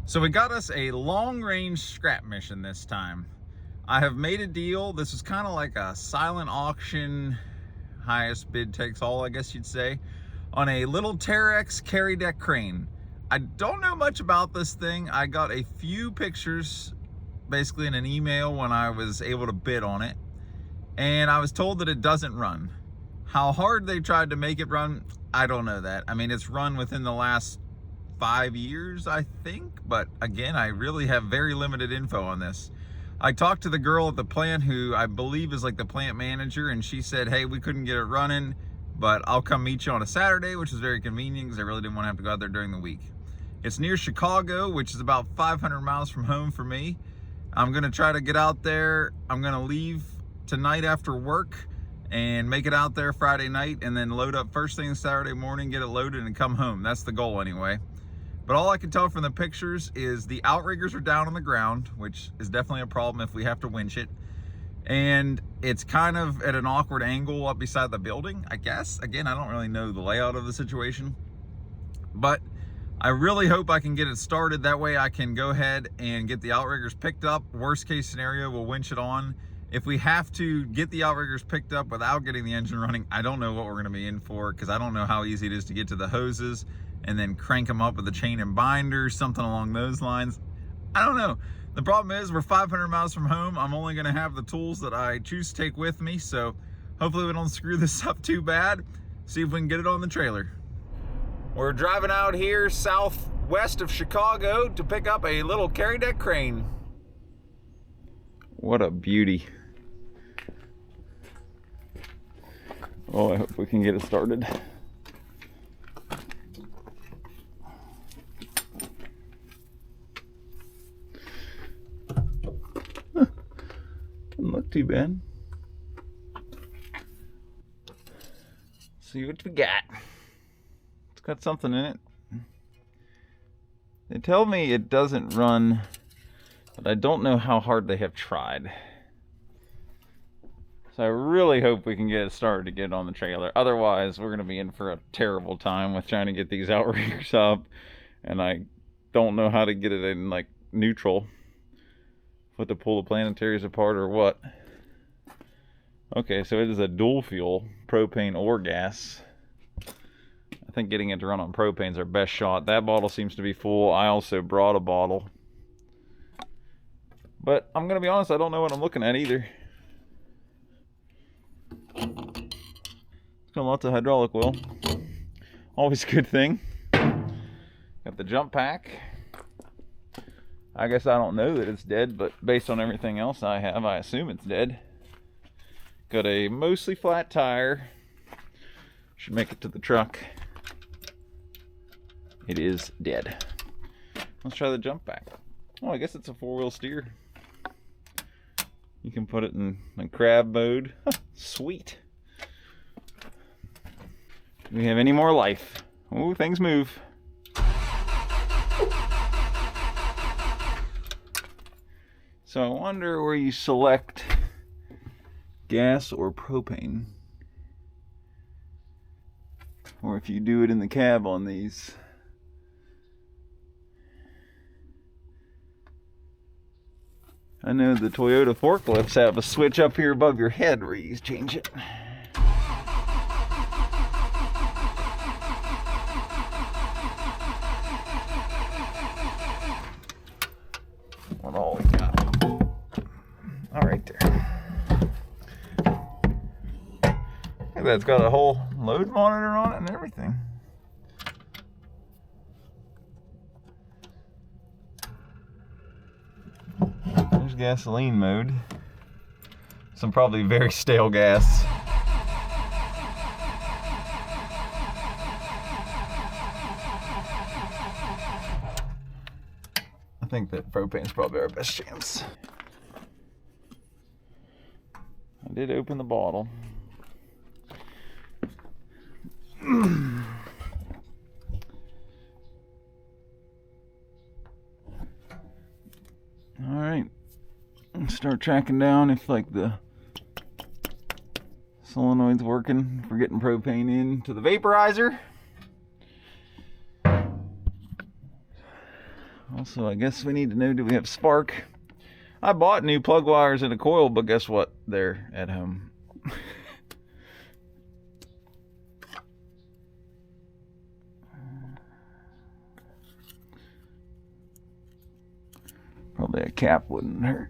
So we got us a long-range scrap mission this time. I have made a deal. This is kind of like a silent auction, highest bid takes all, I guess you'd say, on a little Terex carry deck crane. I don't know much about this thing. I got a few pictures basically in an email when I was able to bid on it, and I was told that it doesn't run. How hard they tried to make it run, I don't know that. I mean, it's run within the last 5 years, I think, but again, I really have very limited info on this. I talked to the girl at the plant who I believe is like the plant manager, and she said, hey, we couldn't get it running, but I'll come meet you on a Saturday, which is very convenient because I really didn't want to have to go out there during the week. It's near Chicago, which is about 500 miles from home for me. I'm gonna try to get out there. I'm gonna leave tonight after work and make it out there Friday night, and then load up first thing Saturday morning, get it loaded, and come home. That's the goal anyway. But all I can tell from the pictures is the outriggers are down on the ground, which is definitely a problem if we have to winch it. And it's kind of at an awkward angle up beside the building, I guess. Again, I don't really know the layout of the situation, but I really hope I can get it started. That way I can go ahead and get the outriggers picked up. Worst case scenario, we'll winch it on. If we have to get the outriggers picked up without getting the engine running, I don't know what we're gonna be in for, because I don't know how easy it is to get to the hoses and then crank them up with a chain and binder, something along those lines. I don't know. The problem is we're 500 miles from home. I'm only gonna have the tools that I choose to take with me, so hopefully we don't screw this up too bad. See if we can get it on the trailer. We're driving out here southwest of Chicago to pick up a little carry deck crane. What a beauty. Oh, I hope we can get it started. Doesn't look too bad. See what we got. It's got something in it. They tell me it doesn't run, but I don't know how hard they have tried. So I really hope we can get it started to get it on the trailer. Otherwise, we're going to be in for a terrible time with trying to get these outriggers up. And I don't know how to get it in like neutral. What, to pull the planetaries apart or what? Okay, so it is a dual fuel, propane or gas. I think getting it to run on propane is our best shot. That bottle seems to be full. I also brought a bottle. But I'm going to be honest, I don't know what I'm looking at either. It's got lots of hydraulic oil. Always a good thing. Got the jump pack. I guess I don't know that it's dead, but based on everything else I have, I assume it's dead. Got a mostly flat tire. Should make it to the truck. It is dead. Let's try the jump pack. Oh, I guess it's a 4-wheel steer. You can put it in like crab mode. Sweet. Do we have any more life? Oh, things move. So I wonder where you select gas or propane. Or if you do it in the cab on these. I know the Toyota forklifts have a switch up here above your head where you change it. What all we got? All right there. Look at that, it's got a whole load monitor on it and everything. There's gasoline mode. Some probably very stale gas. I think that propane's probably our best chance. I did open the bottle. All right, start tracking down if like the solenoid's working. If we're getting propane into the vaporizer. Also, I guess we need to know, do we have spark? I bought new plug wires and a coil, but guess what? They're at home. Probably a cap wouldn't hurt.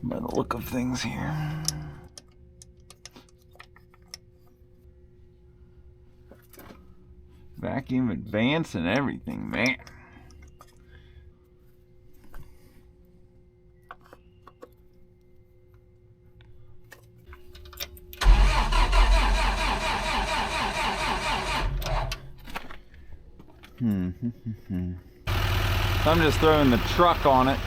By the look of things here. Vacuum advance and everything, man. So I'm just throwing the truck on it,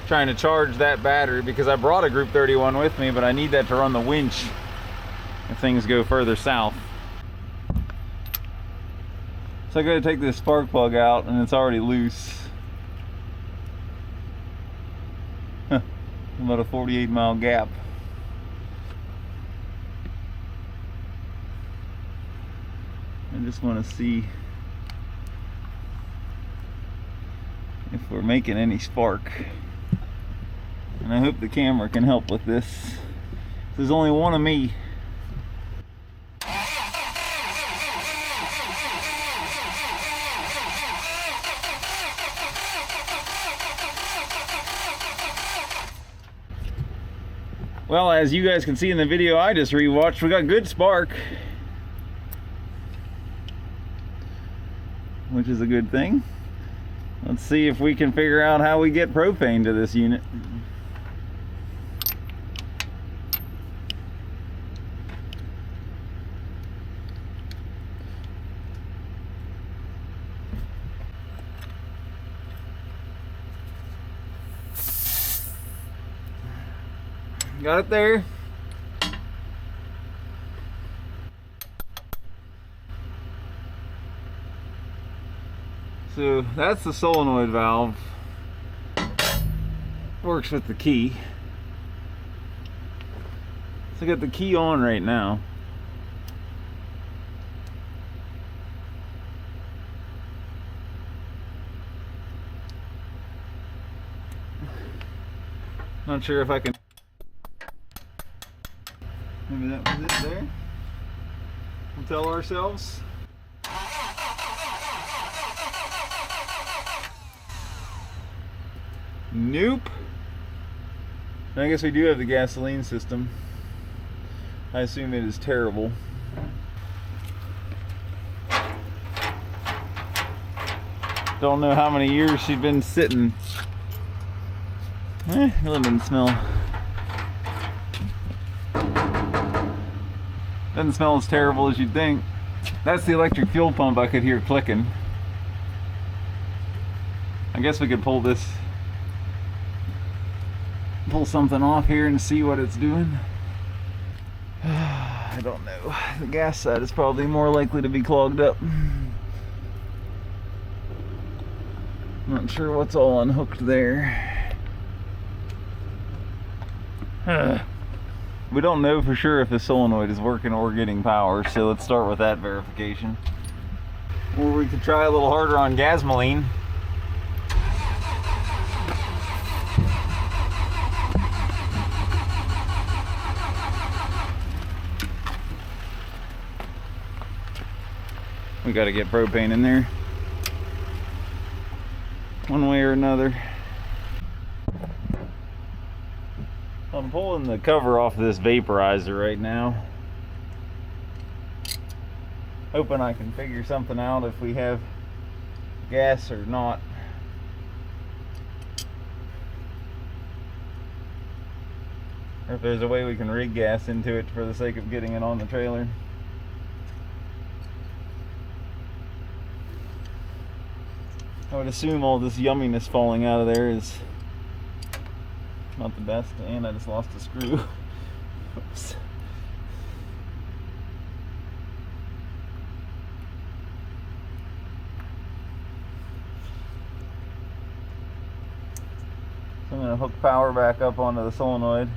trying to charge that battery because I brought a Group 31 with me, but I need that to run the winch if things go further south. So I gotta take this spark plug out and it's already loose. About a 48-mile gap. I just want to see if we're making any spark. And I hope the camera can help with this. There's only one of me. Well, as you guys can see in the video I just rewatched, we got good spark, which is a good thing. Let's see if we can figure out how we get propane to this unit. Got it there. So that's the solenoid valve. Works with the key. So I got the key on right now. Not sure if I can. Maybe that was it there. We'll tell ourselves. Nope. I guess we do have the gasoline system. I assume it is terrible. Don't know how many years she's been sitting. It really doesn't smell. Doesn't smell as terrible as you'd think. That's the electric fuel pump I could hear clicking. I guess we could pull something off here and see what it's doing. I don't know. The gas side is probably more likely to be clogged up. Not sure what's all unhooked there. We don't know for sure if the solenoid is working or getting power, so let's start with that verification. Or we could try a little harder on gasoline. We got to get propane in there one way or another. I'm pulling the cover off of this vaporizer right now, hoping I can figure something out if we have gas or not. Or if there's a way we can rig gas into it for the sake of getting it on the trailer. I would assume all this yumminess falling out of there is not the best, and I just lost a screw. Oops. So I'm going to hook power back up onto the solenoid.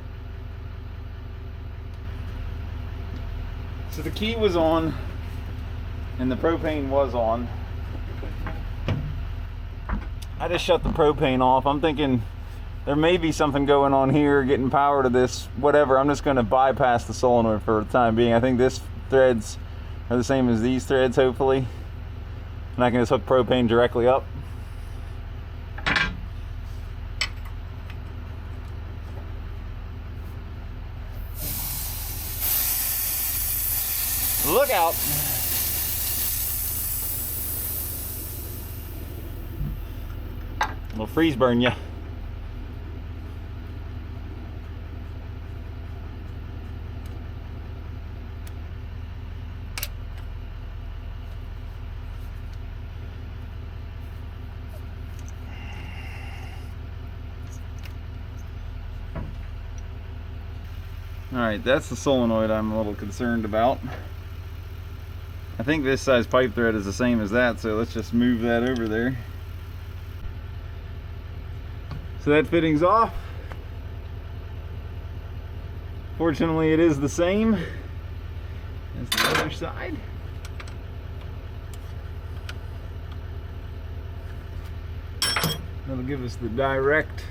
So the key was on, and the propane was on. I just shut the propane off. I'm thinking there may be something going on here, getting power to this, whatever. I'm just gonna bypass the solenoid for the time being. I think this threads are the same as these threads, hopefully. And I can just hook propane directly up. Look out! It'll freeze burn you. Alright, that's the solenoid I'm a little concerned about. I think this size pipe thread is the same as that, so let's just move that over there. So that fitting's off. Fortunately, it is the same as the other side. That'll give us the direct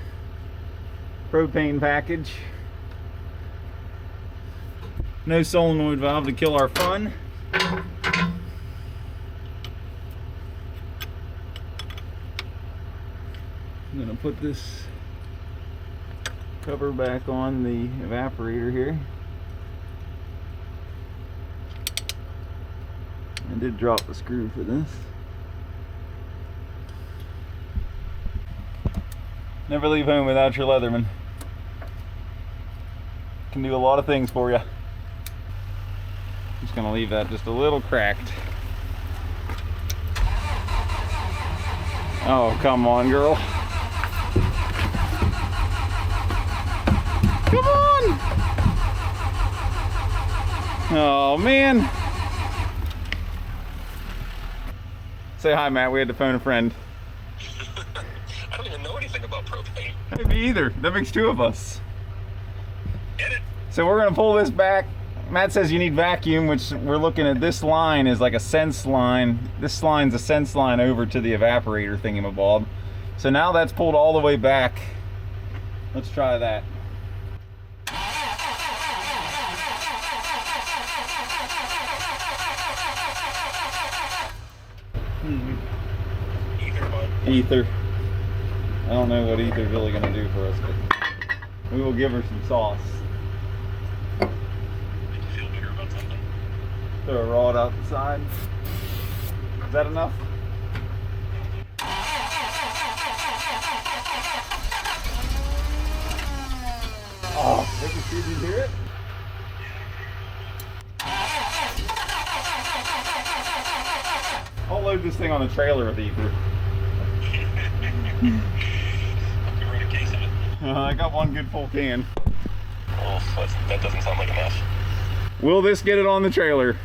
propane package. No solenoid valve to kill our fun. I'm gonna put this cover back on the evaporator here. I did drop the screw for this. Never leave home without your Leatherman. Can do a lot of things for you. Just gonna leave that just a little cracked. Oh, come on, girl. Come on! Oh, man. Say hi, Matt. We had to phone a friend. I don't even know anything about propane. Hey, me either. That makes two of us. Get it? So we're gonna pull this back. Matt says you need vacuum, which we're looking at. This line is like a sense line. This line's a sense line over to the evaporator thingamabob. So now that's pulled all the way back. Let's try that. Ether, bud. Ether. I don't know what ether's really gonna do for us, but we will give her some sauce. Make you feel better about something. Throw a rod out the side. Is that enough? Oh, did you hear it? I'll load this thing on the trailer with ether. Run a case of it. I got one good full can. Oh, that doesn't sound like enough. Will this get it on the trailer?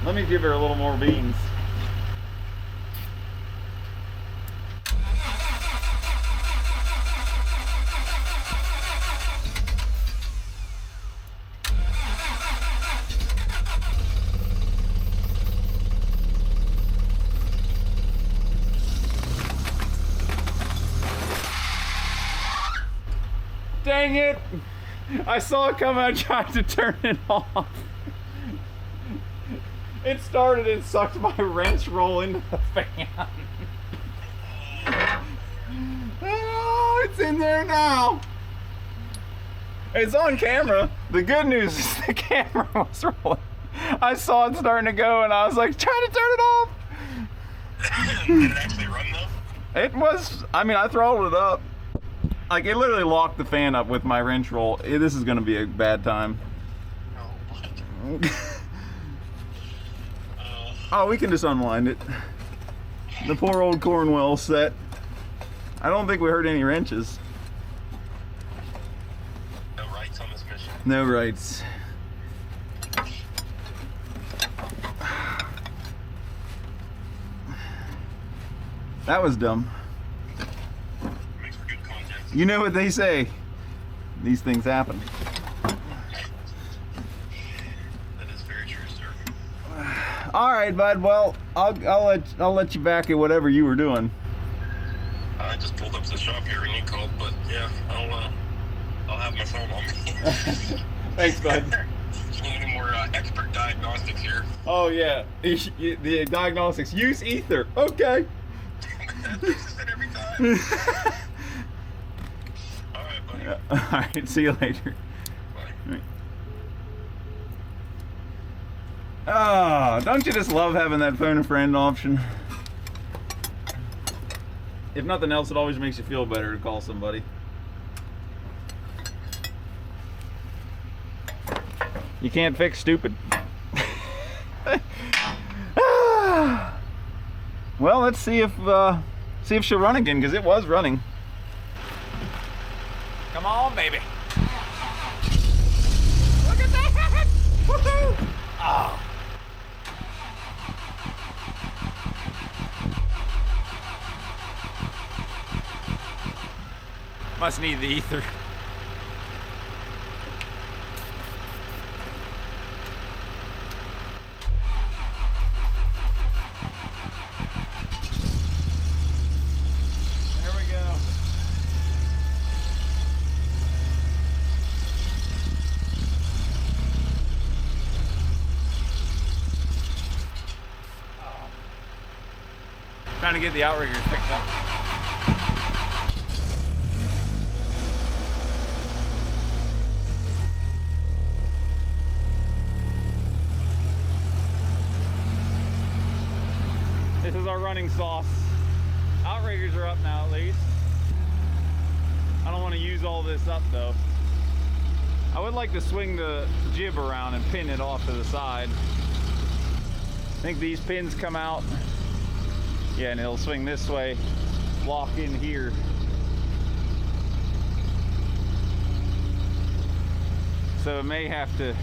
Let me give her a little more beans. Dang it! I saw it come out, I tried to turn it off. It started and sucked my wrench roll into the fan. Oh, it's in there now. It's on camera. The good news is the camera was rolling. I saw it starting to go and I was like, trying to turn it off. Did it actually run though? It was, I mean, I throttled it up. Like, it literally locked the fan up with my wrench roll. This is going to be a bad time. Oh, Oh, we can just unwind it. The poor old Cornwell set. I don't think we heard any wrenches. no rights on this mission. No rights. That was dumb. Makes for good content. You know what they say. These things happen. That is very true, sir. All right, bud. Well, I'll let you back at whatever you were doing. I just pulled up to the shop here and you called, but yeah, I'll have my phone on me. Thanks, bud. You need any more expert diagnostics here? Oh yeah, the diagnostics. Use ether. Okay. That fixes it every time. All right, buddy. All right. See you later. Bye. Oh, don't you just love having that phone a friend option? If nothing else, it always makes you feel better to call somebody. You can't fix stupid. Well, let's see if she'll run again, because it was running. Come on, baby. Look at that! Woohoo! Oh. Must need the ether. There we go. Trying to get the outriggers picked up. This is our running sauce. Outriggers are up now at least. I don't want to use all this up though. I would like to swing the jib around and pin it off to the side. I think these pins come out. Yeah, and it'll swing this way, lock in here. So it may have to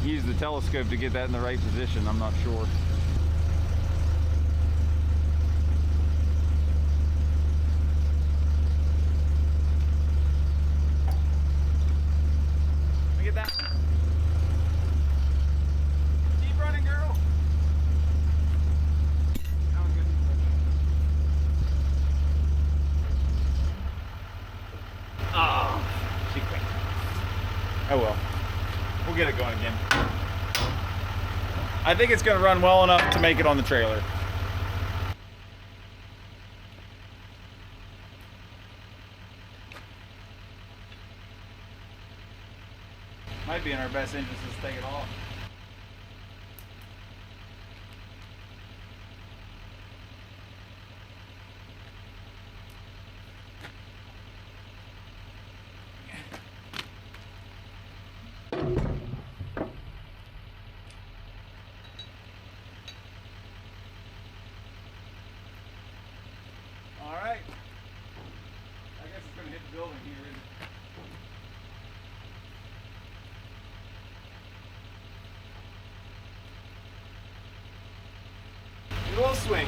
use the telescope to get that in the right position, I'm not sure. Let me get that one. Keep running, girl. That was good. Oh, she quit. Oh well. We'll get it going again. I think it's going to run well enough to make it on the trailer. Might be in our best interest to take it off. All right. I guess it's going to hit the building here, isn't it? It will swing.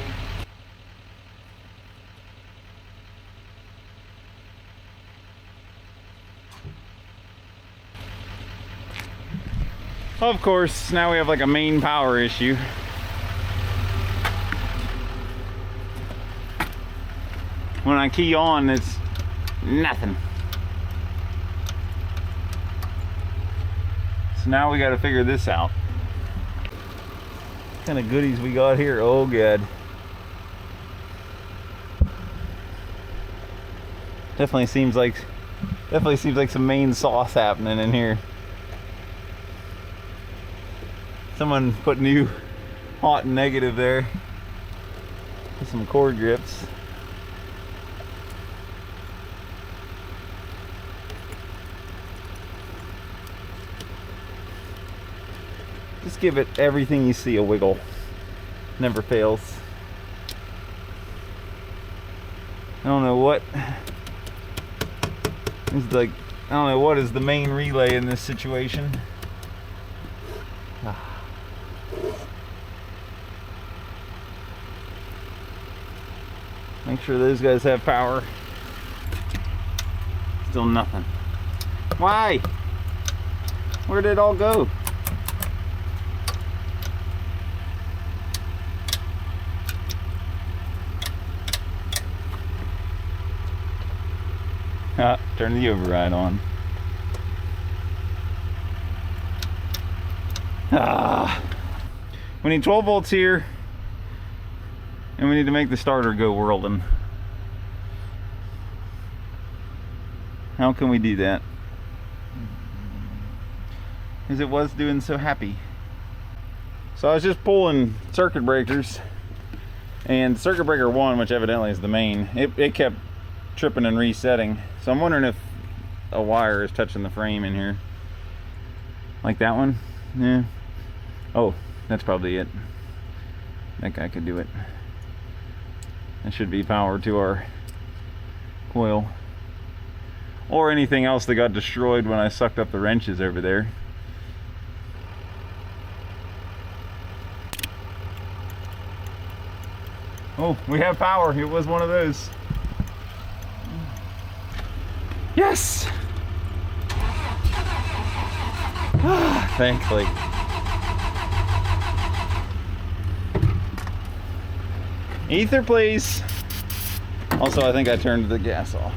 Of course, now we have like a main power issue. When I key on, it's nothing. So now we got to figure this out. What kind of goodies we got here? Oh, good. Definitely seems like some main sauce happening in here. Someone put new hot and negative there. Put some cord grips. Just give it everything you see a wiggle. Never fails. I don't know what is like. I don't know what is the main relay in this situation. Make sure those guys have power. Still nothing. Why? Where did it all go? Ah, turn the override on. Ah, we need 12 volts here, and we need to make the starter go whirling. How can we do that? Because it was doing so happy. So I was just pulling circuit breakers, and circuit breaker 1, which evidently is the main, it kept tripping and resetting. So I'm wondering if a wire is touching the frame in here. Like that one? Yeah. Oh, that's probably it. That guy could do it. That should be power to our coil. Or anything else that got destroyed when I sucked up the wrenches over there. Oh, we have power. It was one of those. Yes! Thankfully. Ether, please. Also, I think I turned the gas off.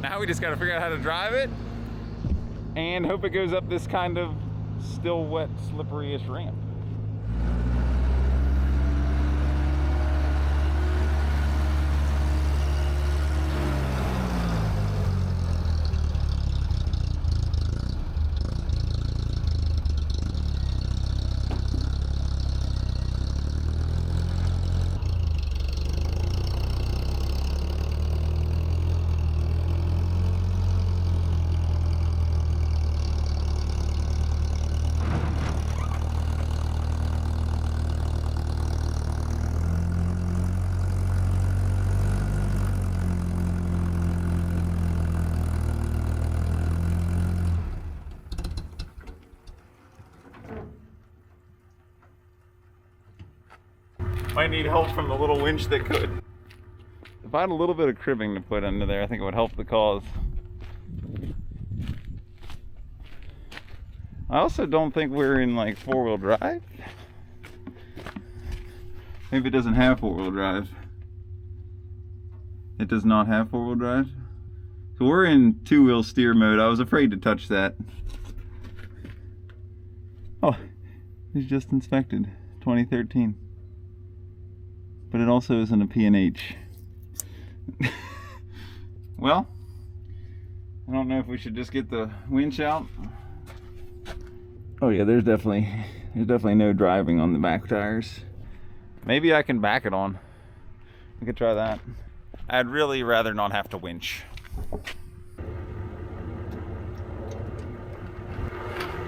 Now we just got to figure out how to drive it and hope it goes up this kind of still wet, slippery-ish ramp. Might need help from the little winch that could. If I had a little bit of cribbing to put under there, I think it would help the cause. I also don't think we're in like 4-wheel drive. Maybe it doesn't have 4-wheel drive. It does not have 4-wheel drive. So we're in 2-wheel steer mode. I was afraid to touch that. Oh, it's just inspected. 2013. But it also isn't a P&H. Well, I don't know if we should just get the winch out. Oh yeah, there's definitely no driving on the back tires. Maybe I can back it on. We could try that. I'd really rather not have to winch.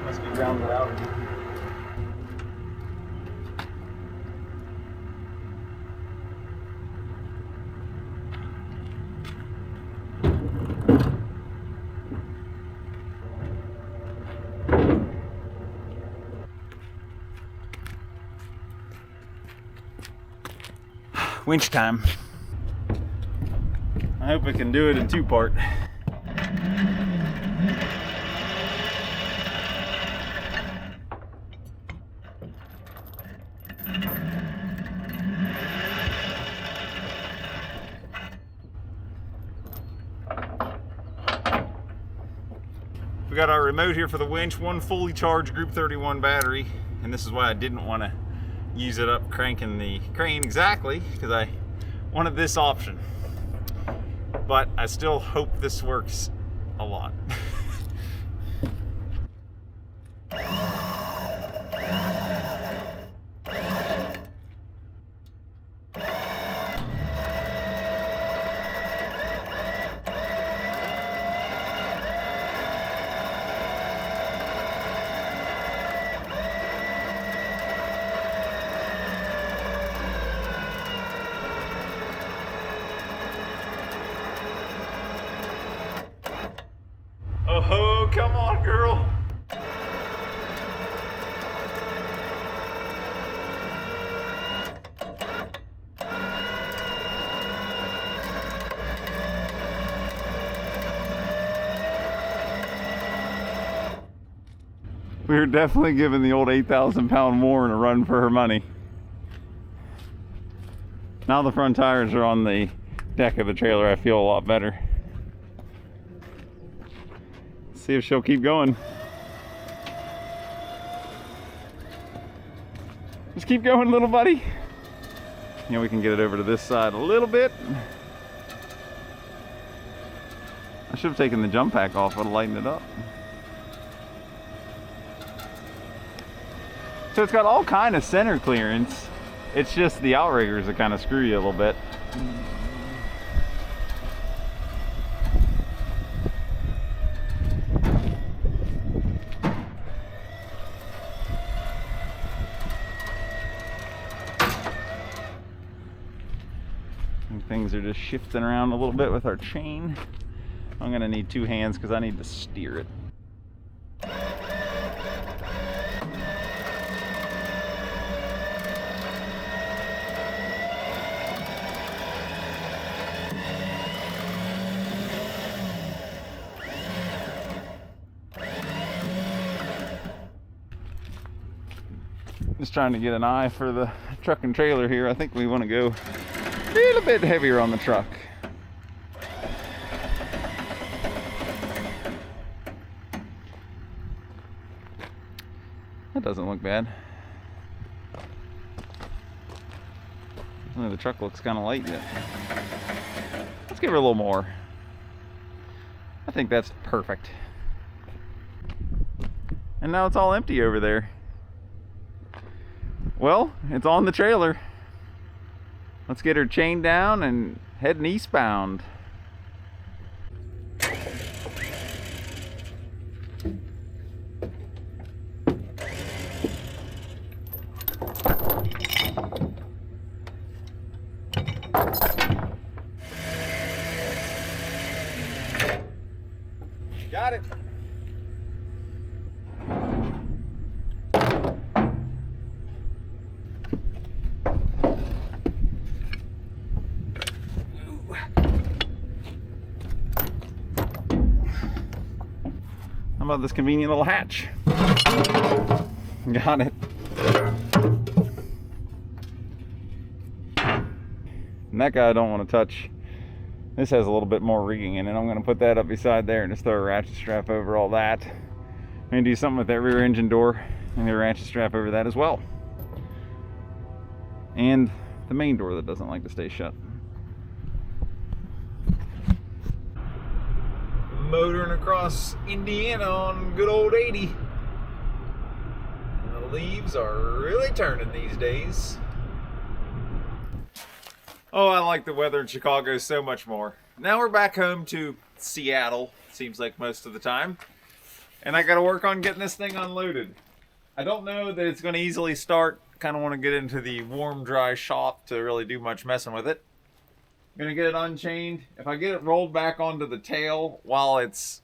Must be rounded out. Winch time. I hope I can do it in 2-part. We got our remote here for the winch, one fully charged Group 31 battery, and this is why I didn't want to use it up cranking the crane exactly, because I wanted this option. But I still hope this works a lot. Oh, come on, girl. We were definitely giving the old 8,000-pound Warren a run for her money. Now the front tires are on the deck of the trailer, I feel a lot better. See if she'll keep going. Just keep going, little buddy. Yeah, we can get it over to this side a little bit. I should have taken the jump pack off, would have lightened it up. So it's got all kind of center clearance. It's just the outriggers that kind of screw you a little bit. And things are just shifting around a little bit with our chain. I'm gonna need two hands because I need to steer it. Just trying to get an eye for the truck and trailer here. I think we want to go a little bit heavier on the truck. That doesn't look bad. The truck looks kind of light yet. Let's give her a little more. I think that's perfect. And now it's all empty over there. Well, it's on the trailer. Let's get her chained down and heading eastbound. Got it. How about this convenient little hatch? Got it. And that guy I don't want to touch. This has a little bit more rigging in it. I'm going to put that up beside there and just throw a ratchet strap over all that. I'm going to do something with that rear engine door and the ratchet strap over that as well. And the main door that doesn't like to stay shut. Motoring across Indiana on good old 80. And the leaves are really turning these days. Oh, I like the weather in Chicago so much more. Now we're back home to Seattle, seems like most of the time. And I gotta work on getting this thing unloaded. I don't know that it's gonna easily start. Kind of want to get into the warm, dry shop to really do much messing with it. I'm gonna get it unchained. If I get it rolled back onto the tail while it's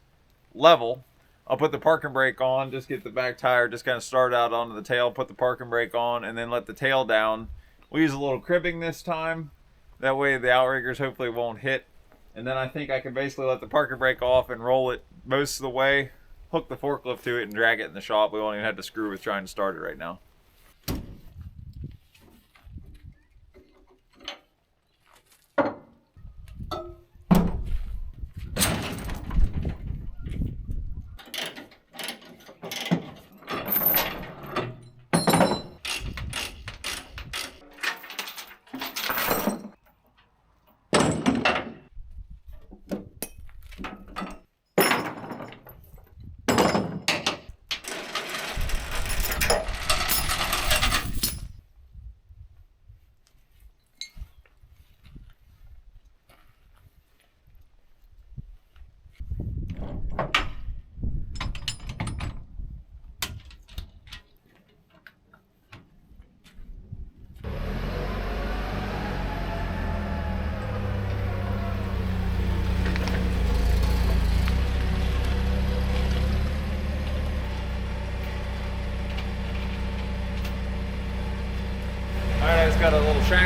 level, I'll put the parking brake on, just get the back tire, just kind of start out onto the tail, put the parking brake on, and then let the tail down. We'll use a little cribbing this time. That way the outriggers hopefully won't hit. And then I think I can basically let the parking brake off and roll it most of the way, hook the forklift to it, and drag it in the shop. We won't even have to screw with trying to start it right now.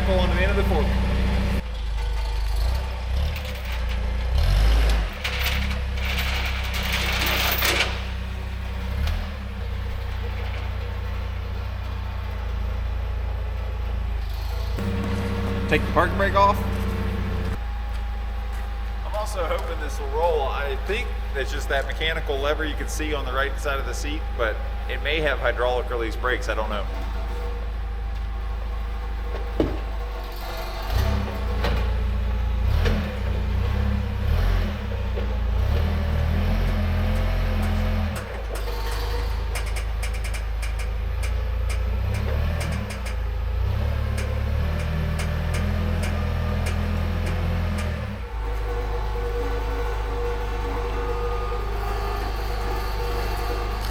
mechanical on the end of the fork. Take the parking brake off. I'm also hoping this will roll. I think it's just that mechanical lever you can see on the right side of the seat, but it may have hydraulic release brakes, I don't know.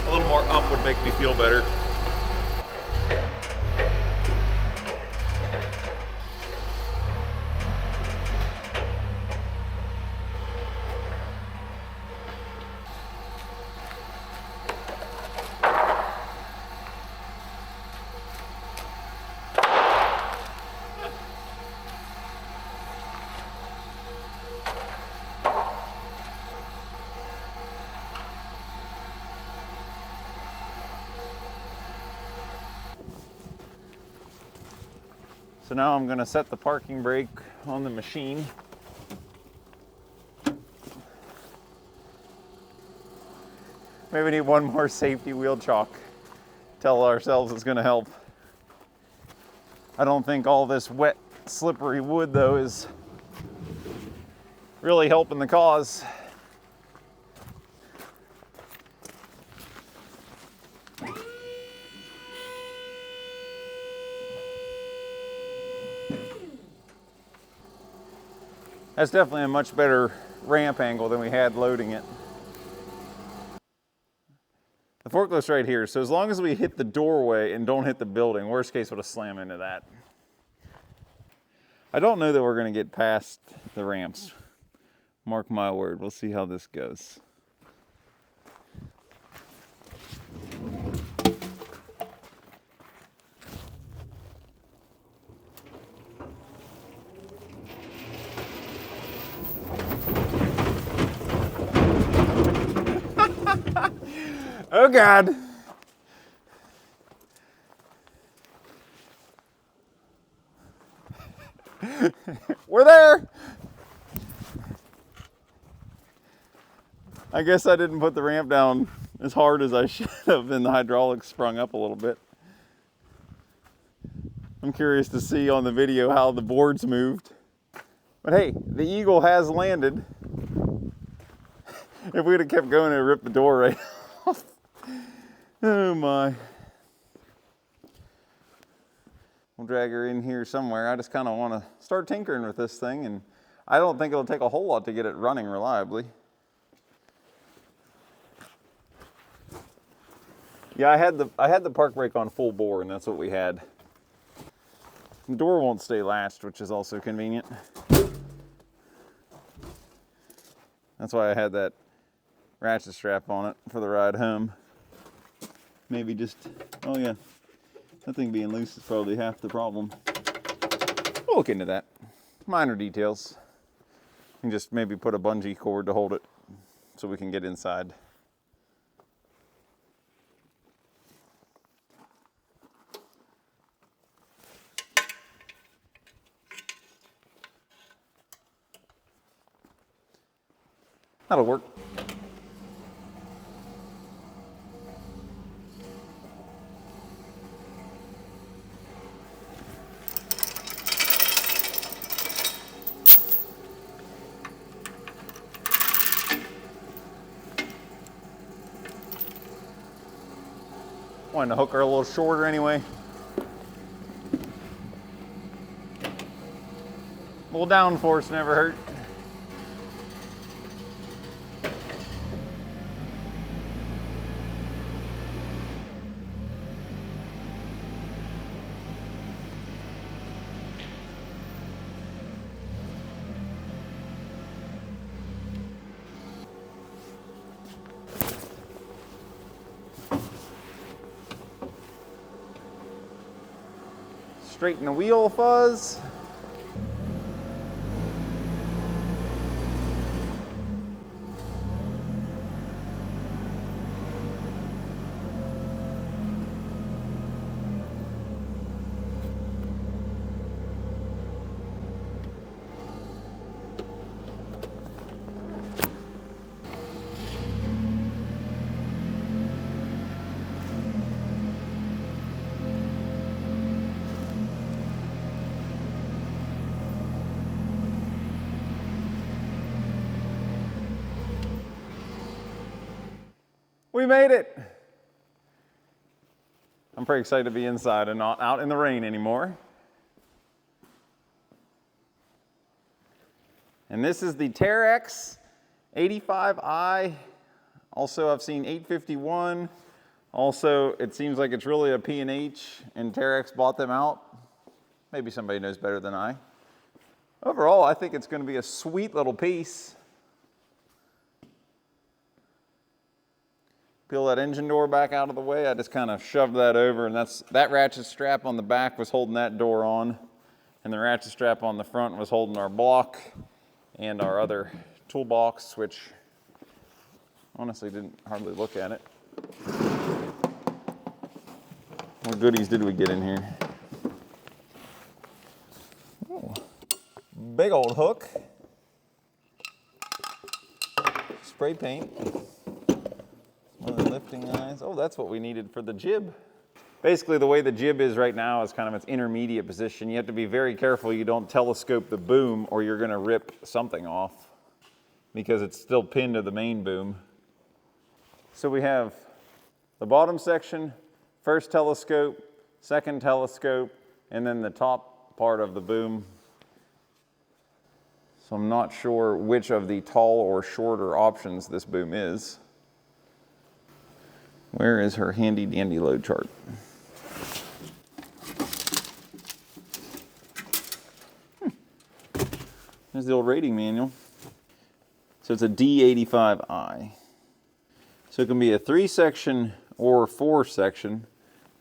A little more up would make me feel better. So now I'm going to set the parking brake on the machine. Maybe we need one more safety wheel chalk. Tell ourselves it's going to help. I don't think all this wet, slippery wood, though, is really helping the cause. That's definitely a much better ramp angle than we had loading it. The forklift's right here, so as long as we hit the doorway and don't hit the building, worst case we'll just slam into that. I don't know that we're gonna get past the ramps. Mark my word, we'll see how this goes. Oh God. We're there. I guess I didn't put the ramp down as hard as I should have, and the hydraulics sprung up a little bit. I'm curious to see on the video how the boards moved. But hey, the Eagle has landed. If we'd have kept going, it would rip the door right off. Oh my. We'll drag her in here somewhere. I just kind of want to start tinkering with this thing, and I don't think it'll take a whole lot to get it running reliably. Yeah, I had the park brake on full bore, and that's what we had. The door won't stay latched, which is also convenient. That's why I had that ratchet strap on it for the ride home. Maybe just, oh yeah, that thing being loose is probably half the problem. We'll look into that. Minor details. And just maybe put a bungee cord to hold it so we can get inside. That'll work. Wanted to hook her a little shorter anyway. A little downforce never hurt. straighten the wheel fuzz. We made it. I'm pretty excited to be inside and not out in the rain anymore. And this is the Terex 85i. Also, I've seen 851. Also, it seems like it's really a P&H, and Terex bought them out. Maybe somebody knows better than I. Overall, I think it's going to be a sweet little piece. Peel that engine door back out of the way. I just kind of shoved that over, and that ratchet strap on the back was holding that door on, and the ratchet strap on the front was holding our block and our other toolbox, which honestly didn't hardly look at it. What goodies did we get in here? Oh, big old hook, spray paint. One of the lifting eyes. Oh, that's what we needed for the jib. Basically, the way the jib is right now is kind of its intermediate position. You have to be very careful you don't telescope the boom or you're going to rip something off because it's still pinned to the main boom. So we have the bottom section, first telescope, second telescope, and then the top part of the boom. So I'm not sure which of the tall or shorter options this boom is. Where is her handy dandy load chart? There's the old rating manual. So it's a D85i. So it can be a 3-section or 4-section.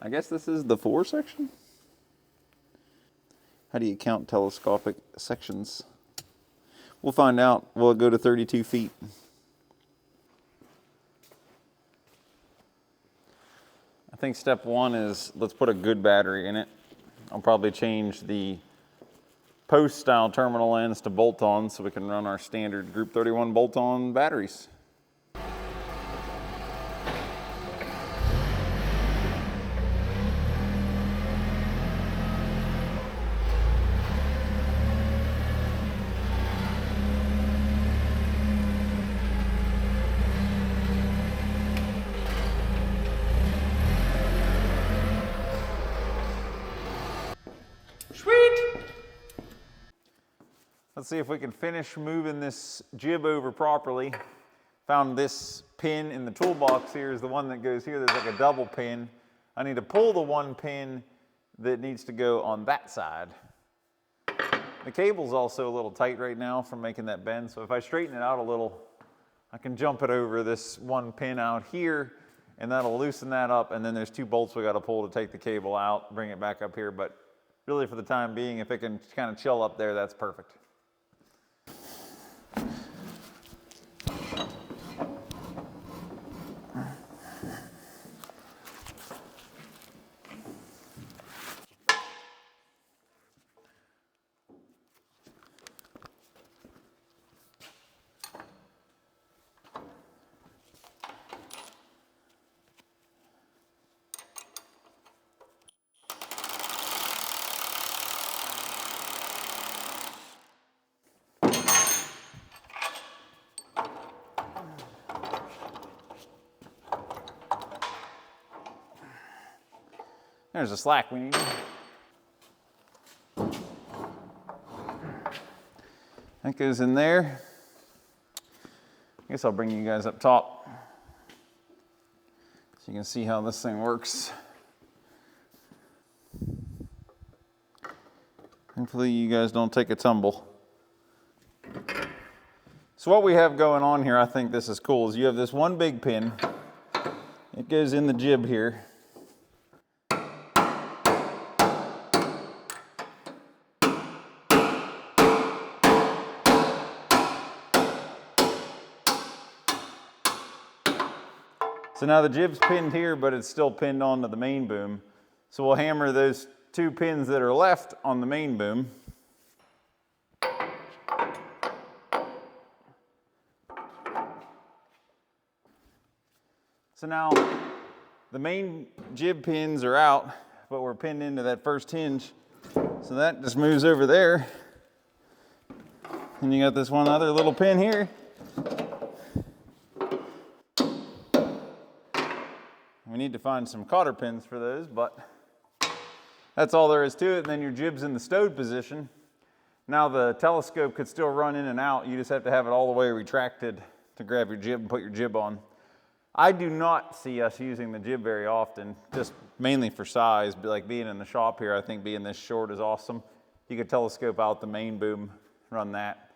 I guess this is the 4-section? How do you count telescopic sections? We'll find out. Will it go to 32 feet? I think step one is let's put a good battery in it. I'll probably change the post style terminal ends to bolt-on so we can run our standard Group 31 bolt-on batteries. Let's see if we can finish moving this jib over properly. Found this pin in the toolbox here is the one that goes here. There's like a double pin. I need to pull the one pin that needs to go on that side. The cable's also a little tight right now from making that bend, so if I straighten it out a little, I can jump it over this one pin out here, and that'll loosen that up, and then there's 2 bolts we got to pull to take the cable out, bring it back up here, but really for the time being, if it can kind of chill up there, that's perfect. There's a slack we need. That goes in there. I guess I'll bring you guys up top so you can see how this thing works. Hopefully you guys don't take a tumble. So what we have going on here, I think this is cool, is you have this one big pin. It goes in the jib here. So now the jib's pinned here, but it's still pinned onto the main boom. So we'll hammer those 2 pins that are left on the main boom. So now the main jib pins are out, but we're pinned into that first hinge. So that just moves over there. And you got this one other little pin here. We need to find some cotter pins for those, but that's all there is to it. And then your jib's in the stowed position. Now the telescope could still run in and out. You just have to have it all the way retracted to grab your jib and put your jib on. I do not see us using the jib very often, just mainly for size. But like being in the shop here, I think being this short is awesome. You could telescope out the main boom, run that.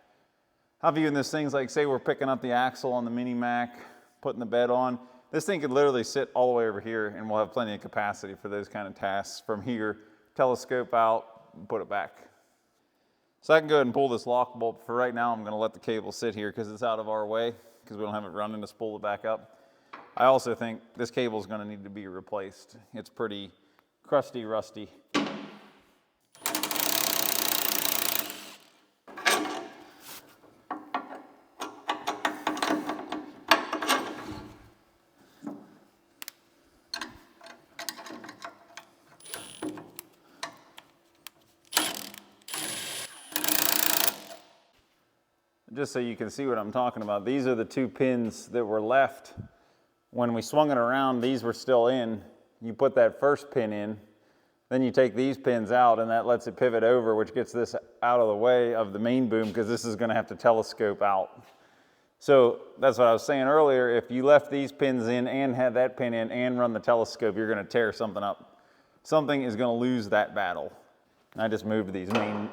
I'm viewing this things like, say we're picking up the axle on the Mini Mac, putting the bed on. This thing could literally sit all the way over here and we'll have plenty of capacity for those kind of tasks. From here, telescope out, and put it back. So I can go ahead and pull this lock bolt. For right now, I'm gonna let the cable sit here because it's out of our way, because we don't have it running to spool it back up. I also think this cable is going to need to be replaced. It's pretty crusty, rusty. Just so you can see what I'm talking about, these are the 2 pins that were left. When we swung it around, these were still in. You put that first pin in, then you take these pins out, and that lets it pivot over, which gets this out of the way of the main boom, because this is going to have to telescope out. So that's what I was saying earlier. If you left these pins in and had that pin in and run the telescope, you're going to tear something up. Something is going to lose that battle. And I just moved these main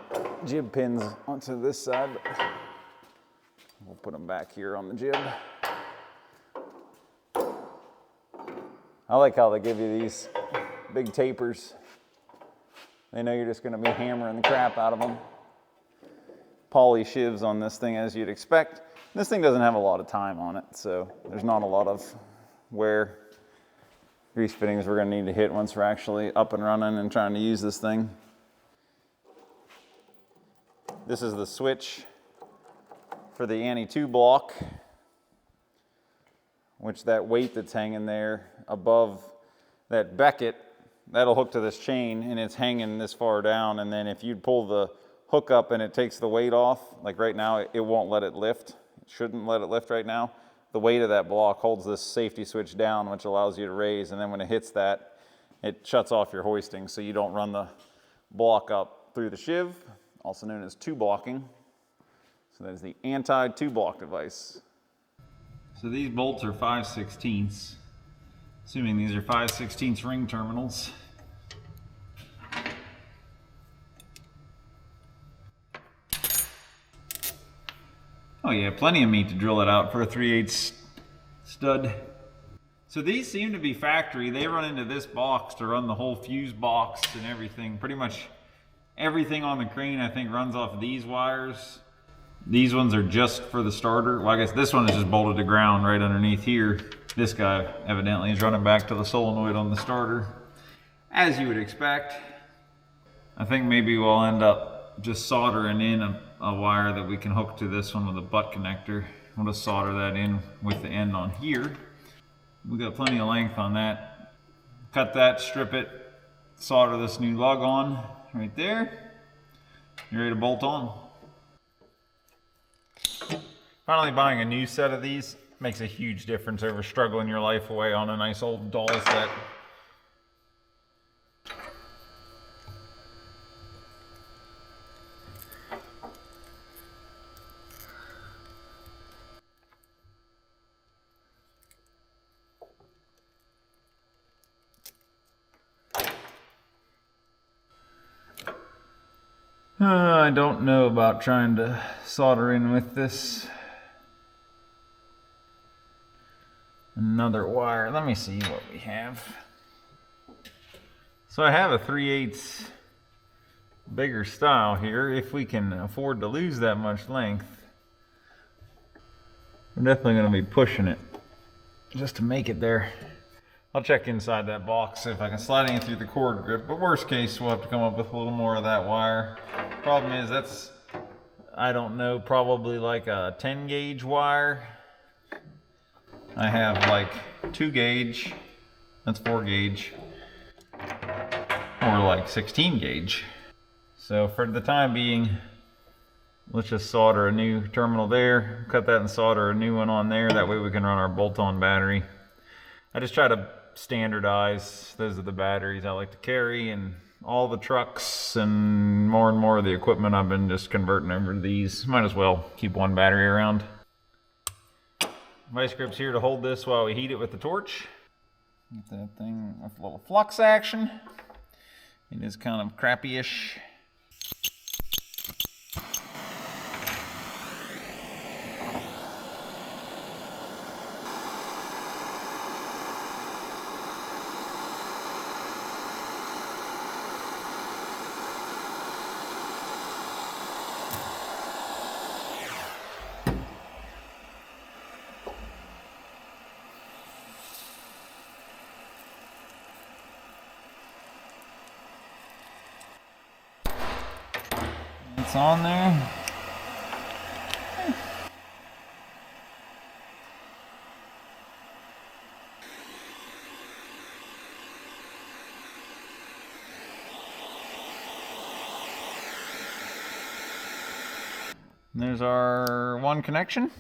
jib pins onto this side. We'll put them back here on the jib. I like how they give you these big tapers. They know you're just going to be hammering the crap out of them. Poly shivs on this thing, as you'd expect. This thing doesn't have a lot of time on it, so there's not a lot of wear. Grease fittings we're going to need to hit once we're actually up and running and trying to use this thing. This is the switch for the Anti-2 block, which that weight that's hanging there above that becket, that'll hook to this chain, and it's hanging this far down. And then if you pull the hook up and it takes the weight off, like right now, it won't let it lift. It shouldn't let it lift right now. The weight of that block holds this safety switch down, which allows you to raise. And then when it hits that, it shuts off your hoisting, so you don't run the block up through the shiv, also known as 2 blocking. So that is the anti-2 block device. So these bolts are 5/16, assuming these are 5/16 ring terminals. Oh yeah, plenty of meat to drill it out for a 3/8 stud. So these seem to be factory. They run into this box to run the whole fuse box and everything. Pretty much everything on the crane, I think, runs off of these wires. These ones are just for the starter. Well, I guess this one is just bolted to ground right underneath here. This guy evidently is running back to the solenoid on the starter, as you would expect. I think maybe we'll end up just soldering in a wire that we can hook to this one with a butt connector. We'll just solder that in with the end on here. We got plenty of length on that. Cut that, strip it, solder this new lug on right there. You're ready to bolt on. Finally buying a new set of these makes a huge difference over struggling your life away on a nice old doll set. I don't know about trying to solder in with this. Another wire. Let me see what we have. So I have a 3/8 bigger style here. If we can afford to lose that much length, we're definitely going to be pushing it. just to make it there. I'll check inside that box if I can slide anything through the cord grip, but worst case, we'll have to come up with a little more of that wire. Problem is, that's, I don't know, probably like a 10 gauge wire. I have like 2 gauge, that's 4 gauge, or like 16 gauge. So for the time being, let's just solder a new terminal there, cut that and solder a new one on there. That way we can run our bolt-on battery. I just try to standardize. Those are the batteries I like to carry, and all the trucks and more of the equipment I've been just converting over to these. Might as well keep one battery around. Vice grip's here to hold this while we heat it with the torch. Get that thing with a little flux action. It is kind of crappy-ish. It's on there. And there's our one connection.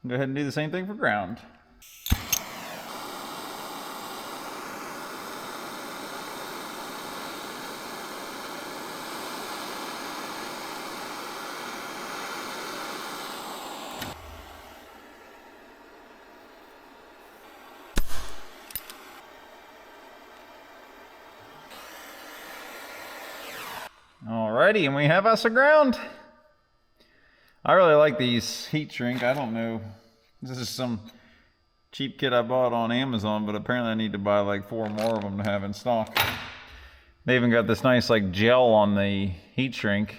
Go ahead and do the same thing for ground. Alrighty, and we have us a ground. I really like these heat shrink. I don't know. This is some cheap kit I bought on Amazon, but apparently I need to buy like 4 more of them to have in stock. They even got this nice like gel on the heat shrink,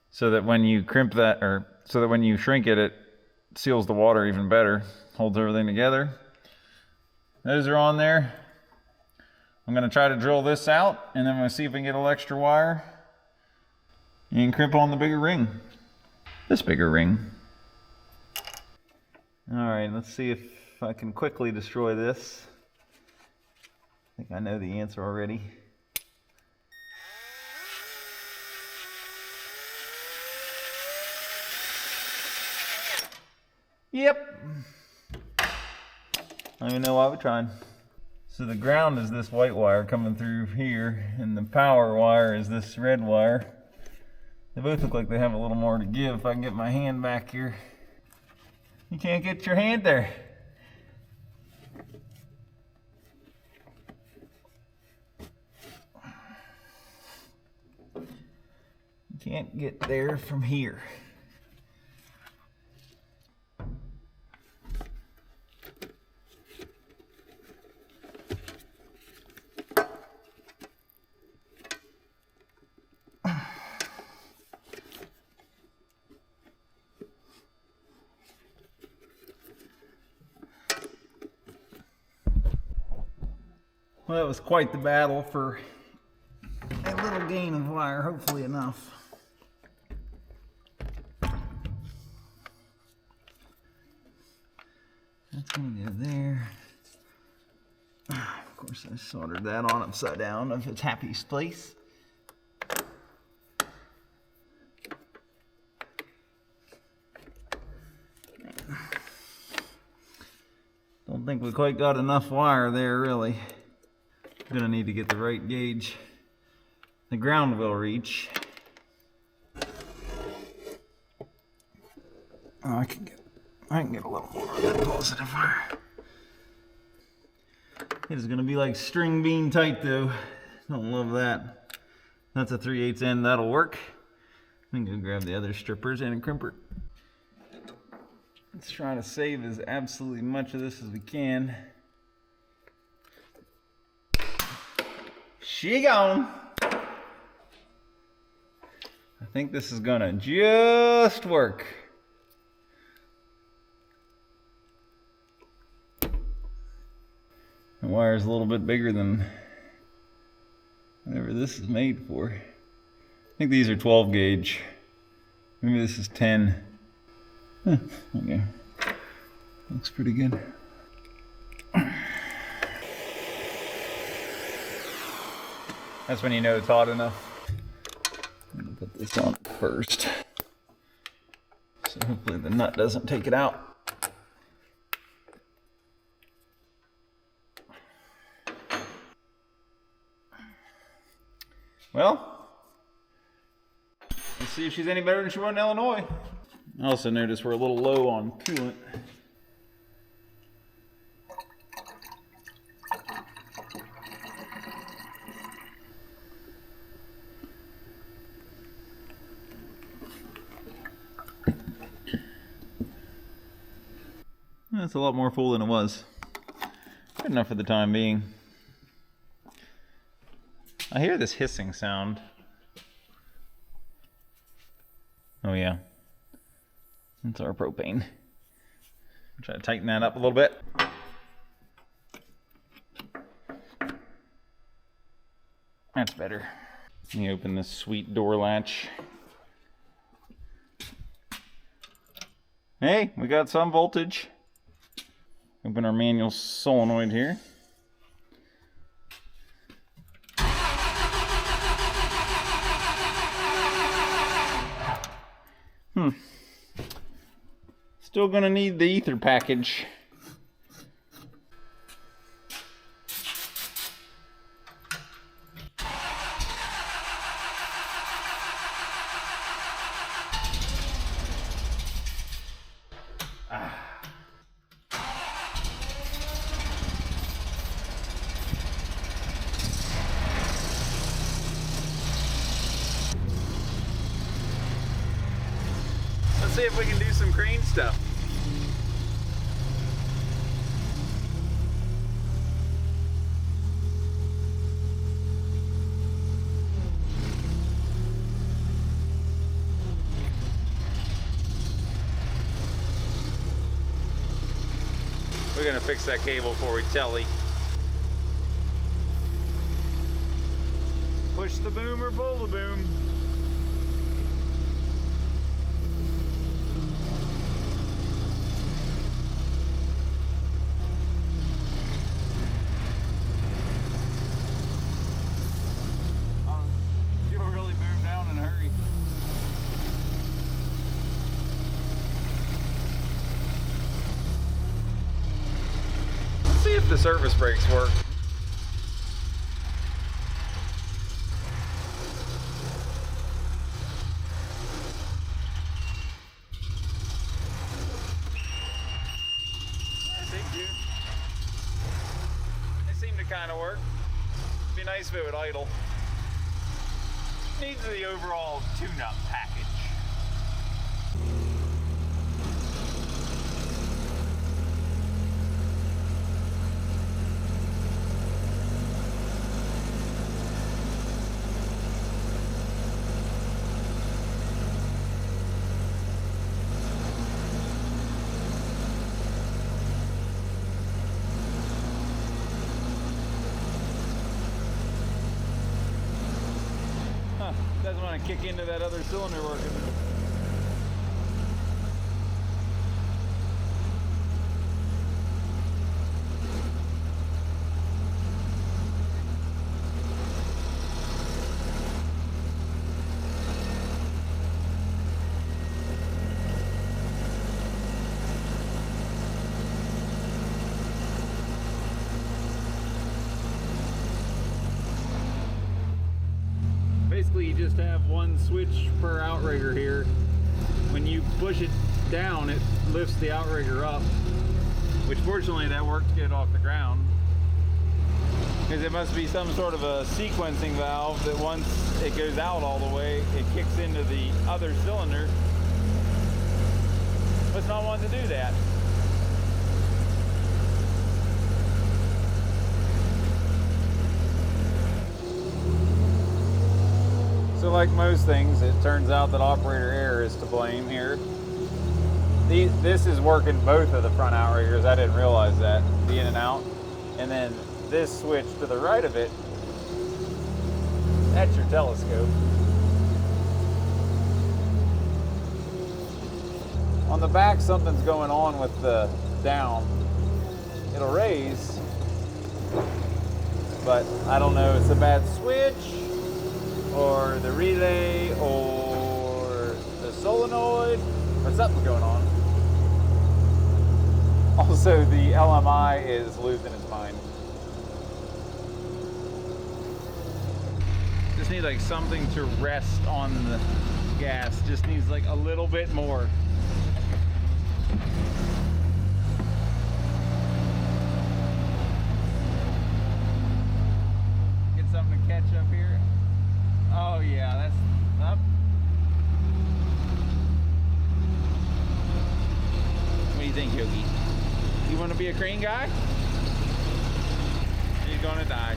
so that when you crimp that, or so that when you shrink it, it seals the water even better, holds everything together. Those are on there. I'm gonna try to drill this out, and then I'm gonna see if we can get a little extra wire and crimp on the bigger ring. This bigger ring. All right, let's see if I can quickly destroy this. I think I know the answer already. Yep. I don't even know why we tried. So the ground is this white wire coming through here, and the power wire is this red wire. They both look like they have a little more to give. If I can get my hand back here. You can't get your hand there. You can't get there from here. Well, that was quite the battle for a little gain of wire, hopefully enough. That's gonna go there. Of course, I soldered that on upside down of its happiest place. Don't think we quite got enough wire there, really. Gonna need to get the right gauge. The ground will reach. Oh, I can get a little more of that positive wire. It is gonna be like string bean tight though. Don't love that. That's a 3/8 end, that'll work. I'm gonna grab the other strippers and a crimper. Let's try to save as absolutely much of this as we can. She gone. I think this is gonna just work. The wire's a little bit bigger than whatever this is made for. I think these are 12 gauge. Maybe this is 10. Huh, okay. Looks pretty good. That's when you know it's hot enough. I'm gonna put this on first. So hopefully the nut doesn't take it out. Well, let's see if she's any better than she was in Illinois. I also noticed we're a little low on coolant. That's a lot more full than it was. Good enough for the time being. I hear this hissing sound. Oh yeah. That's our propane. Try to tighten that up a little bit. That's better. Let me open this sweet door latch. Hey, we got some voltage. Open our manual solenoid here. Still gonna need the ether package. Let's see if we can do some crane stuff. We're gonna fix that cable before we telly. Push the boom or pull the boom. You'll really boom down in a hurry. Let's see if the service brakes work. They seem to kind of work. Be nice if it would idle. Needs the overall tune-up package. Doesn't want to kick into that other cylinder working. Basically, you just have one switch per outrigger here. When you push it down, it lifts the outrigger up, which fortunately that worked good off the ground. Because it must be some sort of a sequencing valve that once it goes out all the way, it kicks into the other cylinder. Must not want to do that. So like most things, it turns out that operator error is to blame here. This is working both of the front outriggers. I didn't realize that, the in and out. And then this switch to the right of it, that's your telescope. On the back, something's going on with the down. It'll raise, but I don't know, it's a bad switch, or the relay, or the solenoid, or something's going on. Also, the LMI is losing its mind. Just need like something to rest on the gas. Just needs like a little bit more. Get something to catch up here. Oh yeah, that's up. What do you think, Yogi? You want to be a crane guy? You're gonna die.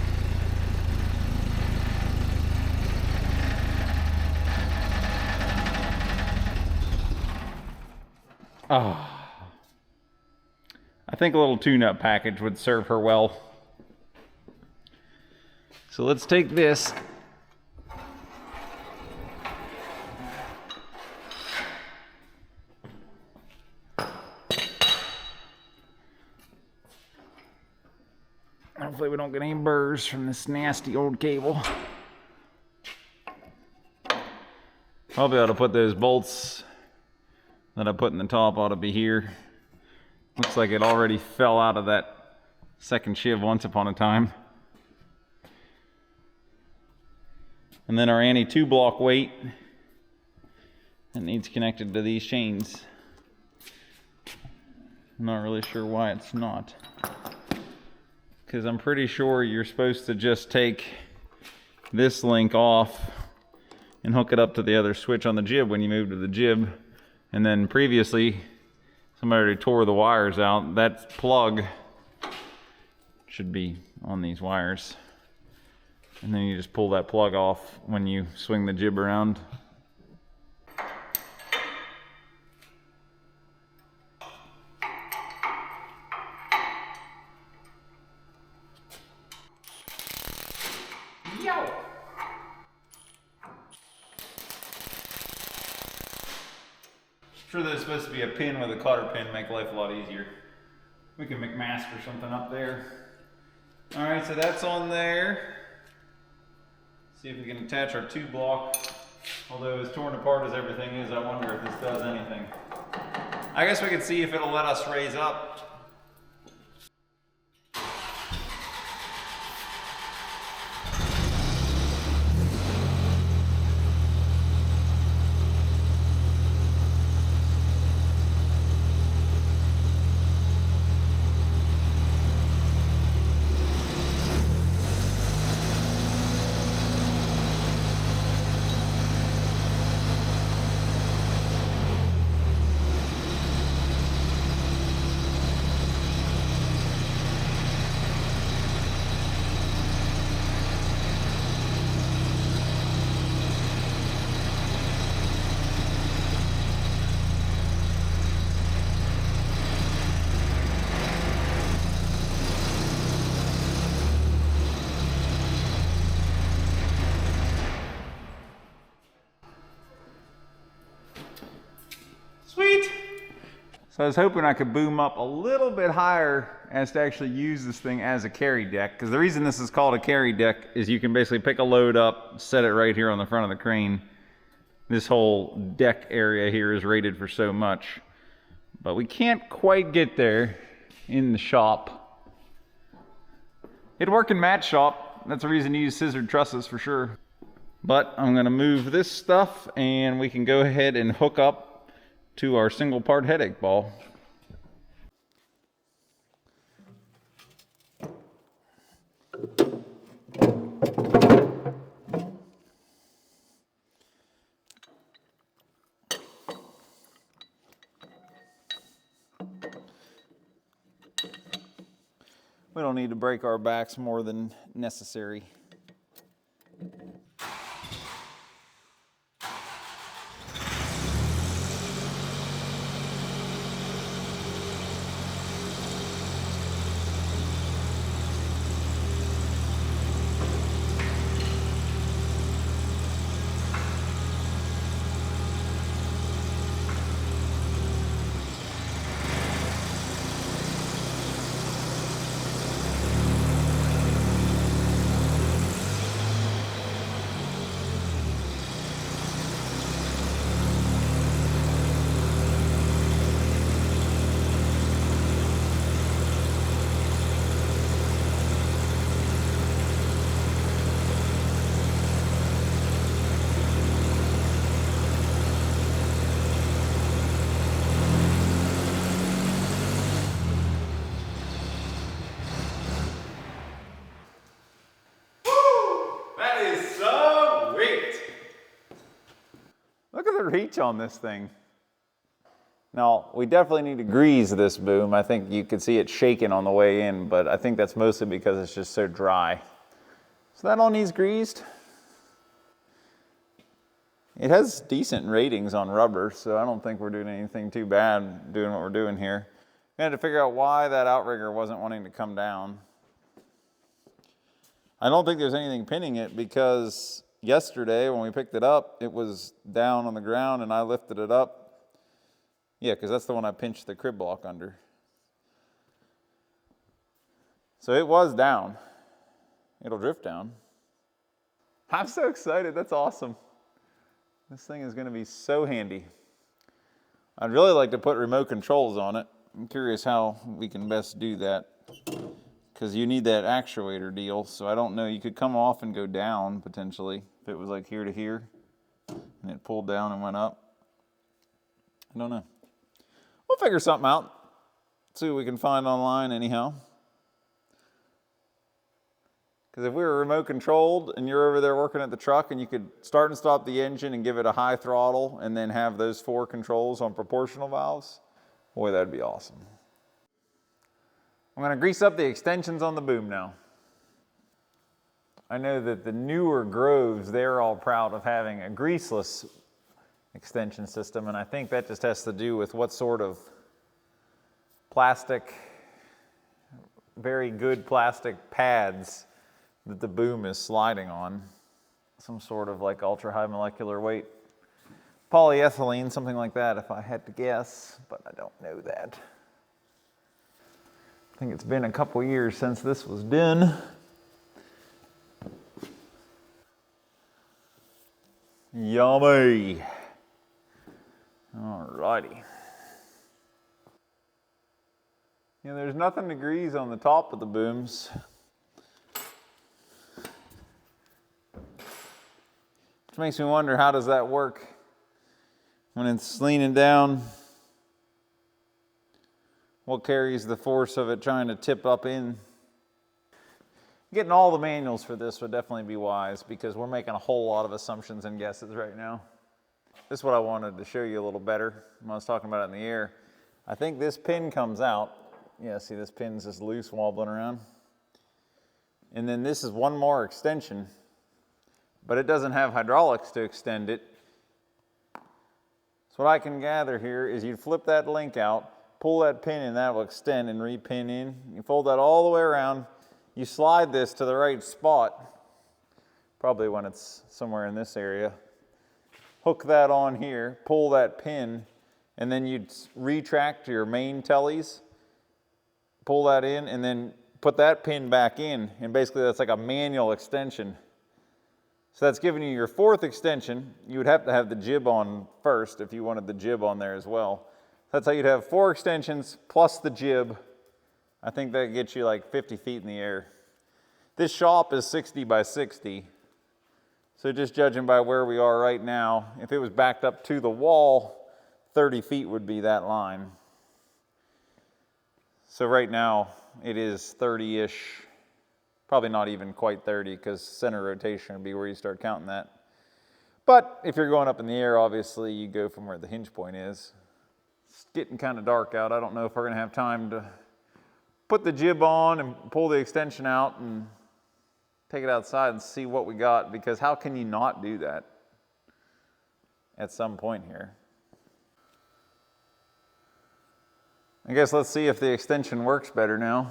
Oh. I think a little tune-up package would serve her well. So let's take this. Hopefully we don't get any burrs from this nasty old cable. I'll be able to put those bolts that I put in the top ought to be here. Looks like it already fell out of that second sheave once upon a time. And then our anti 2-block weight that needs connected to these chains. I'm not really sure why it's not. Because I'm pretty sure you're supposed to just take this link off and hook it up to the other switch on the jib when you move to the jib. And then previously, somebody already tore the wires out. That plug should be on these wires. And then you just pull that plug off when you swing the jib around. Yo! Sure, there's supposed to be a pin with a cotter pin, make life a lot easier. We can McMaster something up there. All right, so that's on there. See if we can attach our 2-block. Although as torn apart as everything is, I wonder if this does anything. I guess we could see if it'll let us raise up. Sweet! So I was hoping I could boom up a little bit higher as to actually use this thing as a carry deck. Because the reason this is called a carry deck is you can basically pick a load up, set it right here on the front of the crane. This whole deck area here is rated for so much. But we can't quite get there in the shop. It'd work in Matt's shop. That's the reason you use scissored trusses for sure. But I'm gonna move this stuff and we can go ahead and hook up to our single part headache ball. We don't need to break our backs more than necessary. reach on this thing. Now, we definitely need to grease this boom. I think you could see it shaking on the way in, but I think that's mostly because it's just so dry. So that all needs greased. It has decent ratings on rubber, so I don't think we're doing anything too bad doing what we're doing here. We had to figure out why that outrigger wasn't wanting to come down. I don't think there's anything pinning it because yesterday when we picked it up, it was down on the ground and I lifted it up. Yeah, because that's the one I pinched the crib block under. So it was down. It'll drift down. I'm so excited. That's awesome. This thing is going to be so handy. I'd really like to put remote controls on it. I'm curious how we can best do that because you need that actuator deal. So I don't know. You could come off and go down potentially if it was like here to here and it pulled down and went up. I don't know. We'll figure something out. See what we can find online anyhow. Because if we were remote controlled and you're over there working at the truck and you could start and stop the engine and give it a high throttle and then have those 4 controls on proportional valves, boy, that'd be awesome. I'm going to grease up the extensions on the boom now. I know that the newer Groves, they're all proud of having a greaseless extension system, and I think that just has to do with what sort of plastic, very good plastic pads that the boom is sliding on. Some sort of like ultra high molecular weight polyethylene, something like that if I had to guess, but I don't know that. I think it's been a couple years since this was done. Yummy. Alrighty. You know, there's nothing to grease on the top of the booms. Which makes me wonder, how does that work when it's leaning down? What carries the force of it trying to tip up in? Getting all the manuals for this would definitely be wise because we're making a whole lot of assumptions and guesses right now. This is what I wanted to show you a little better when I was talking about it in the air. I think this pin comes out. Yeah, see this pin's just loose wobbling around. And then this is one more extension, but it doesn't have hydraulics to extend it. So what I can gather here is you'd flip that link out, pull that pin and that will extend and repin in. You fold that all the way around. You slide this to the right spot, probably when it's somewhere in this area. Hook that on here, pull that pin, and then you'd retract your main tellies, pull that in, and then put that pin back in, and basically that's like a manual extension. So that's giving you your 4th extension. You would have to have the jib on first if you wanted the jib on there as well. That's how you'd have 4 extensions plus the jib. I think that gets you like 50 feet in the air. This shop is 60 by 60. So just judging by where we are right now, if it was backed up to the wall, 30 feet would be that line. So right now it is 30-ish, probably not even quite 30 because center rotation would be where you start counting that. But if you're going up in the air, obviously you go from where the hinge point is. It's getting kind of dark out. I don't know if we're going to have time to put the jib on and pull the extension out and take it outside and see what we got, because how can you not do that at some point here? I guess let's see if the extension works better now.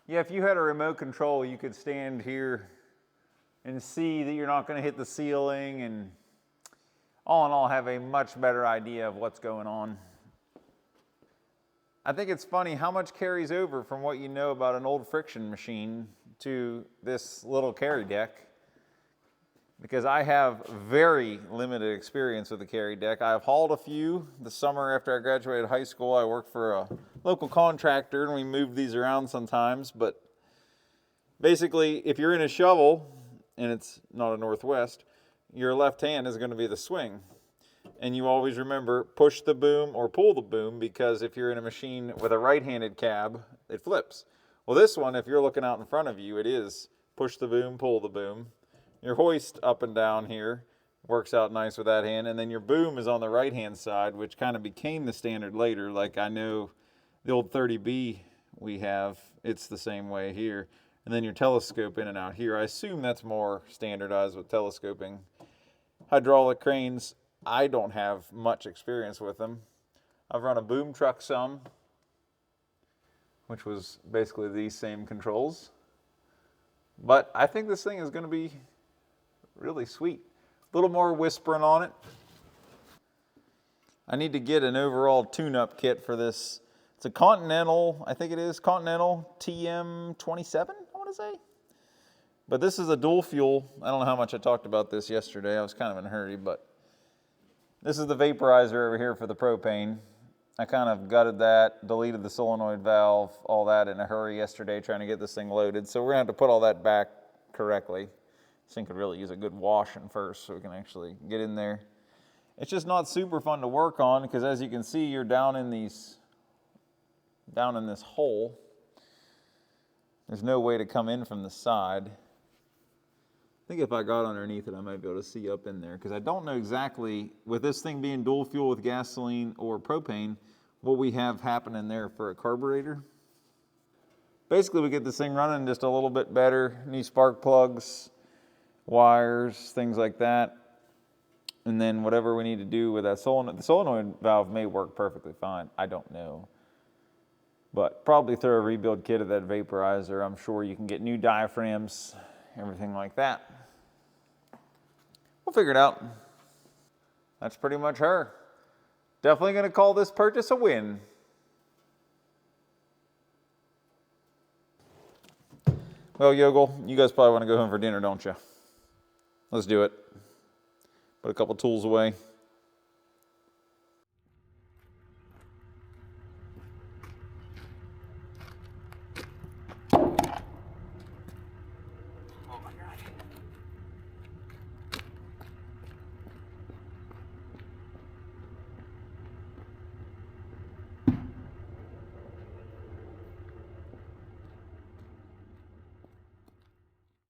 Yeah, if you had a remote control, you could stand here and see that you're not going to hit the ceiling, and all in all have a much better idea of what's going on. I think it's funny how much carries over from what you know about an old friction machine to this little carry deck, because I have very limited experience with the carry deck. I've hauled a few. The summer after I graduated high school, I worked for a local contractor and we moved these around sometimes. But basically, if you're in a shovel and it's not a Northwest, your left hand is going to be the swing. And you always remember, push the boom or pull the boom, because if you're in a machine with a right-handed cab, it flips. Well, this one, if you're looking out in front of you, it is push the boom, pull the boom. Your hoist up and down here works out nice with that hand, and then your boom is on the right-hand side, which kind of became the standard later. Like I know the old 30B we have, it's the same way here. And then your telescope in and out here. I assume that's more standardized with telescoping. Hydraulic cranes, I don't have much experience with them. I've run a boom truck some, which was basically these same controls. But I think this thing is going to be really sweet. A little more whispering on it. I need to get an overall tune-up kit for this. It's a Continental, I think it is, Continental TM27, I want to say. But this is a dual fuel. I don't know how much I talked about this yesterday. I was kind of in a hurry, but this is the vaporizer over here for the propane. I kind of gutted that, deleted the solenoid valve, all that in a hurry yesterday trying to get this thing loaded. So we're going to have to put all that back correctly. This thing could really use a good washing first so we can actually get in there. It's just not super fun to work on because, as you can see, you're down in this hole. There's no way to come in from the side. I think if I got underneath it, I might be able to see up in there, because I don't know exactly, with this thing being dual fuel with gasoline or propane, what we have happening there for a carburetor. Basically, we get this thing running just a little bit better. New spark plugs, wires, things like that. And then whatever we need to do with that solenoid. The solenoid valve may work perfectly fine. I don't know. But probably throw a rebuild kit of that vaporizer. I'm sure you can get new diaphragms, everything like that. We'll figure it out. That's pretty much her. Definitely going to call this purchase a win. Well, Yogle, you guys probably want to go home for dinner, don't you? Let's do it. Put a couple tools away.